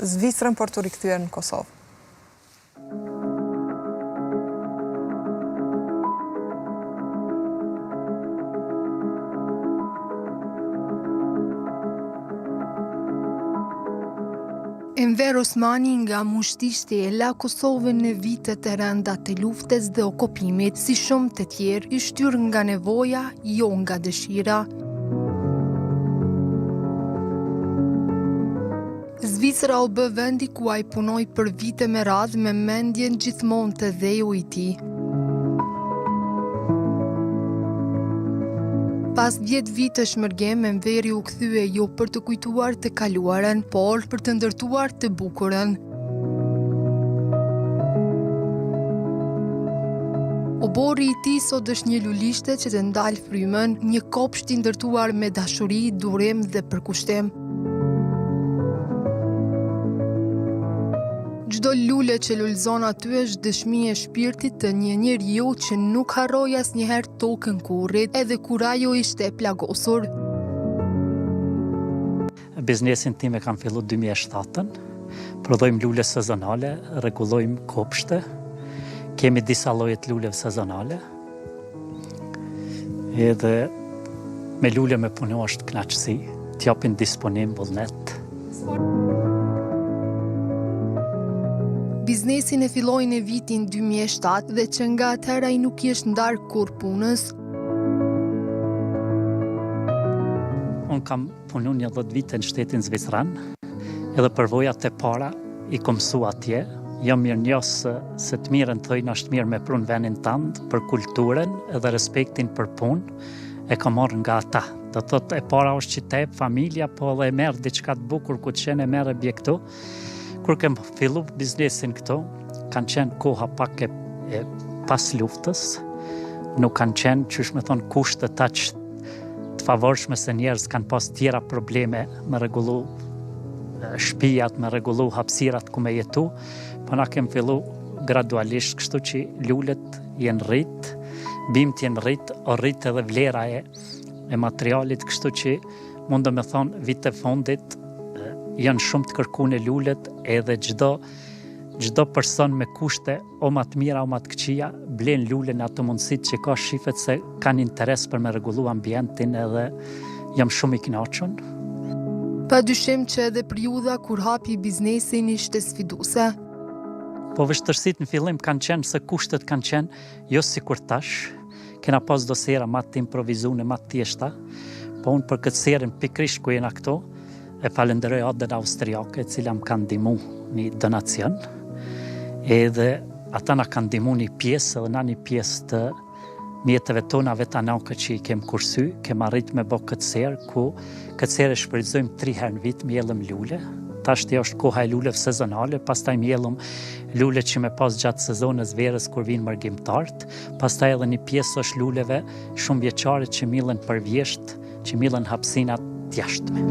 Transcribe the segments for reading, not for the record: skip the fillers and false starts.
Zvicrën për të rikthyer në Kosovë. Enver Osmani nga Mushti e la Kosovën në vitet e rënda të luftës dhe okupimit, si shumë të tjerë, i shtyr nga nevoja, jo nga dëshira. Zvicra u bë vendi ku ai punoi për vite me radhë me mendjen gjithmonë të dheu i tij. Pas 10 vite shmërgjem, Enveri u kthye jo për të kujtuar të kaluarën, por për të ndërtuar të bukurën. Obori i tij sot është një lulishte që të ndalë frymën, një kopsht i ndërtuar me dashuri, durim dhe përkushtim. Çdo lule që lulëzon aty është dëshmi e shpirtit të një njeriu që nuk harroi asnjëherë tokën kurrit, edhe kur ajo ishte e plagosur. Biznesin tim e kam fillu 2007-ën, prodhojmë lule sezonale, rregullojmë kopshte, kemi disa lloje të luleve sezonale, edhe me lule me punu është kënaqësi, t'japin disponim vullnet. Biznesin e filloi në vitin 2007 dhe që nga atëherë ai nuk i është ndarë kur punës. Unë kam punu një 10 vite në shtetin Zvicran, edhe përvojat e para i kom mësu atje. Jam mirë njës se të mirën thojnë është mirë me prunë venin tënd, për kulturën edhe respektin për punë, e kam marrë nga ata. Do thotë e para është që te familja, po edhe e merë diçka të bukur ku të qenë e merë bje këtu. Kur kem fillu biznesin këto, kanë qenë koha pak e pas luftës, nuk kanë qenë, qysh me thonë, kushtet aq të favorshme se njerëz kanë pas tjera probleme me rregullu shtëpiat, me rregullu hapësirat ku me jetu, po na kem fillu gradualisht, kështu që lulet jenë rrit, bimt jenë rrit, o rrit edhe vlera e materialit, kështu që mundë me thonë vite fundit, janë shumë të kërkune lulet, edhe gjdo person me kushte o ma të mira o ma të këqia blen lule në ato mundësit që ka shifet se kanë interes për me rregullu ambientin, edhe jam shumë i kënaqur. Pa dyshim që edhe periudha kur hapi biznesin ishte sfiduese. Po vështërsit në fillim kanë qenë se kushtet kanë qenë jo si kur tash, kena pas do sera ma të improvizune, ma të tjeshta, po unë për këtë serën pikrisht ku jena këto, e falenderoj Adën Austriake, e cila më kanë ndihmu një donacion, edhe ata na kanë ndihmu një pjesë, edhe na një pjesë të mjetëve tona vetanake që i kem kursy, kem arrit me bo këtë serë, ku këtë serë e shfrytëzojmë 3 herë në vit, mjellëm lule. Tash të është koha e luleve sezonale, pastaj mjellëm lule që me pas gjatë sezonës verës kur vinë mërgjimtartë, pastaj edhe një pjesë është luleve shumë vjeçare që millen për vjesht, që millen hapësinat t'jashtme.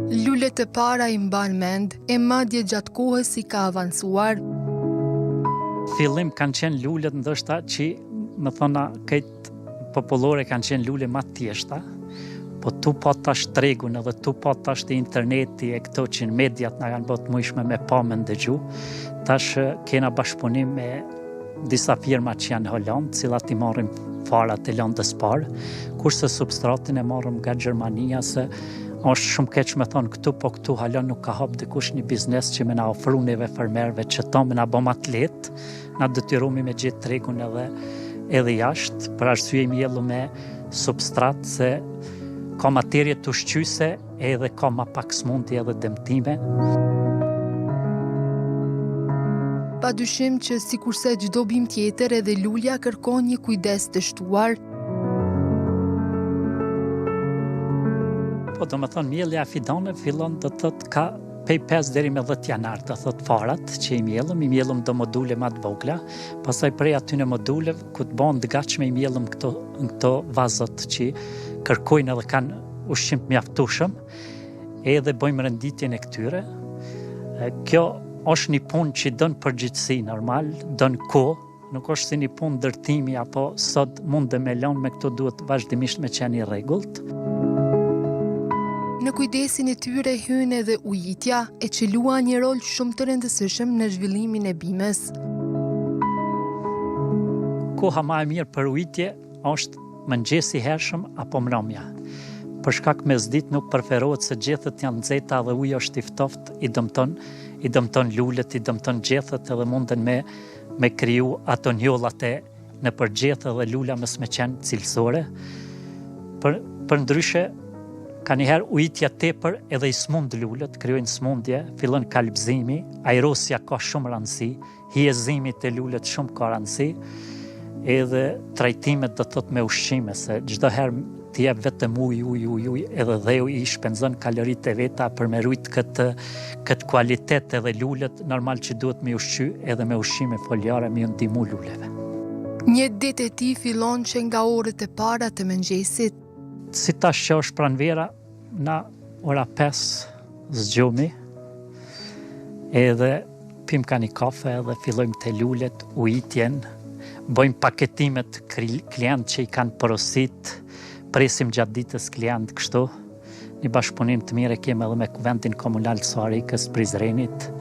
Lulet e para i mban mend, e madje gjatë kohës i ka avancuar. Fillim kanë qenë lulet ndoshta që më thona këtë popullore kanë qenë lule ma tjeshta, po tu po tash tregun edhe tu po tash të interneti e këto që në mediat na kanë bërë të mujshme me pa me ndëgju, tash kena bashkëpunim me disa firma që janë Holand, cilat i marrim farat e landës parë, kurse substratin e marrim nga Gjermania, se është shumë keq me thonë këtu, po këtu halon nuk ka hap dikush një biznes që me na ofru neve fermerve që ta me na bom atlet, na detyrumi me gjithë tregun edhe jashtë, për arsye i mjellu me substrat, se ka materje të ushqyse edhe ka ma pak smundi edhe dëmtime. Pa dyshim që sikurse çdo bim tjetër edhe lulja kërkon një kujdes të shtuar. Po do me thonë mjellja fidane fillon të thotë ka pej 5 deri me 10 janar, të thotë farat që i mjellëm do module ma të vogla, pastaj prej aty në module ku të bon të gatshme i mjellëm këto vazot që kërkojnë edhe kanë ushqim të mjaftueshëm, edhe bëjmë renditjen e këtyre. Kjo është një punë që dën përgjithësi normal, dën kohë, nuk është si një punë ndërtimi apo sot mund dhe me lanë me këto duhet vazhdimisht me qenë i rregullt. Në kujdesin e tyre hyn edhe ujitja, e që luan një rol shumë të rëndësishëm në zhvillimin e bimës. Koha ma e mirë për ujitje është mëngjesi hershëm apo mbrëmja. Për shkak mesditë nuk preferohet se gjethet janë nxehta dhe uji është i ftoftë, i dëmton lulet, i dëmton gjethet edhe munden me kriju ato njollat e në përgjethë dhe lula mos me qenë cilësore. Për ndryshe, ka njëherë ujitja tepër edhe i smund lulet, krijojnë smundje, fillon kalbëzimi, ajrosja ka shumë rëndësi, hiezimi të lulet shumë ka rëndësi, edhe trajtimet do thot me ushqime, se çdo herë ti jep vetëm uj, edhe dheu i shpenzon kaloritë e veta për me rujt këtë kualitet edhe lulet, normal që duhet me ushqy edhe me ushqime foliare me ju ndihmu luleve. Një ditë e tij fillon që nga orët e para të mëngjesit. Si tash që është pranvera, na ora 5 zgjohemi, edhe pim ka një kafe edhe fillojmë të lulet, ujitjen, bëjmë paketimet klient që i kanë porosit, presim gjatë ditës klient kështu. Një bashkëpunim të mirë kemi edhe me Kuvendin Komunal të Soarikës, Prizrenit,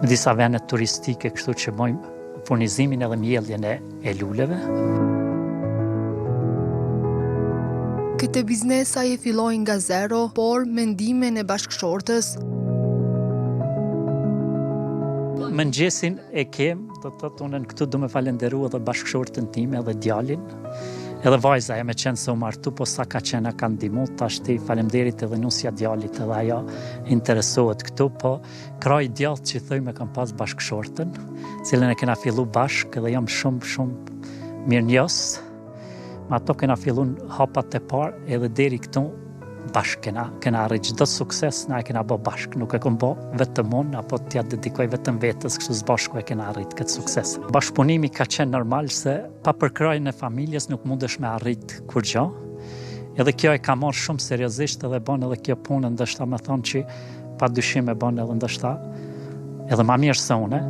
me disa vende turistike kështu që bëjmë furnizimin edhe mjelljen e luleve. Këtë biznes ai e filloi nga zero, por me ndihmën e bashkëshortës. Mëngjesin e kem, do të thotë unë këtu do me falenderu edhe bashkëshortën time edhe djalin, edhe vajza e me qenë se u martu, po sa ka qenë ka ndihmu, tash ti falemderit edhe nusja djalit edhe ajo interesohet këtu, po kraj djallë që thoj me kam pas bashkëshortën, cilën e kena fillu bashk edhe jam shumë mirë njës, ma ato kena fillu në hapat e parë edhe deri këtu bashk kena arrit çdo sukses, na e kena bë bashk, nuk e kom bë vetëm unë, apo t'ja dedikoj vetëm vetës, kështu s'bashku e kena arrit këtë sukses. Bashkëpunimi ka qenë normal se pa përkrajën e familjes nuk mundesh me arrit kur gjë. Edhe kjo e ka marrë shumë seriozisht edhe bën edhe kjo punë ndoshta më thonë që pa dyshim e bën edhe ndoshta edhe ma mirë se une.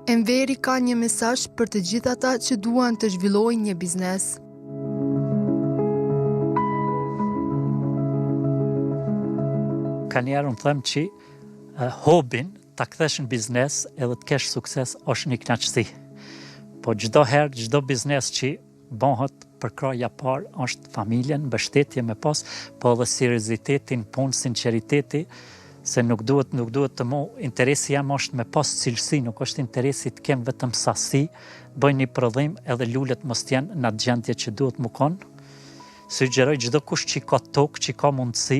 Enveri ka një mesazh për të gjithë ata që duan të zhvillojnë një biznes. Ka njerë unë them që hobin ta kthesh në biznes edhe të kesh sukses është një kënaqësi. Po çdo herë, çdo biznes që bëhet për kraja parë është familjen, mbështetje me pas, po edhe seriozitetin, punë, sinqeriteti, se nuk duhet të mu, interesi jam është me pas cilësi, nuk është interesi të kem vetëm sasi, bëj një prodhim edhe lulet mos t'jenë në gjendje që duhet mu konë. Sugjeroj çdo kush që ka tokë, që ka mundësi,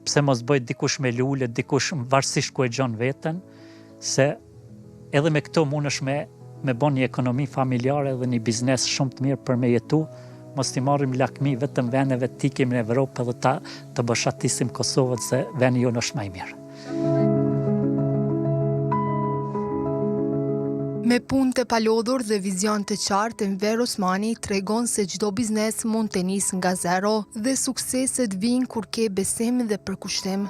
pse mos bëj dikush me lulet, dikush varësisht ku e gjon veten, se edhe me këto mundesh me bën një ekonomi familjare dhe një biznes shumë të mirë për me jetu, mos t'i marrim lakmi vetëm vendeve të ikim në Evropë edhe të bëshatisim Kosovët se vendi jonë është më i mirë. Me punë të palodhur dhe vizion të qartë, Enver Osmani tregon se çdo biznes mund të nisë nga zero dhe sukseset vijnë kur ke besim dhe përkushtim.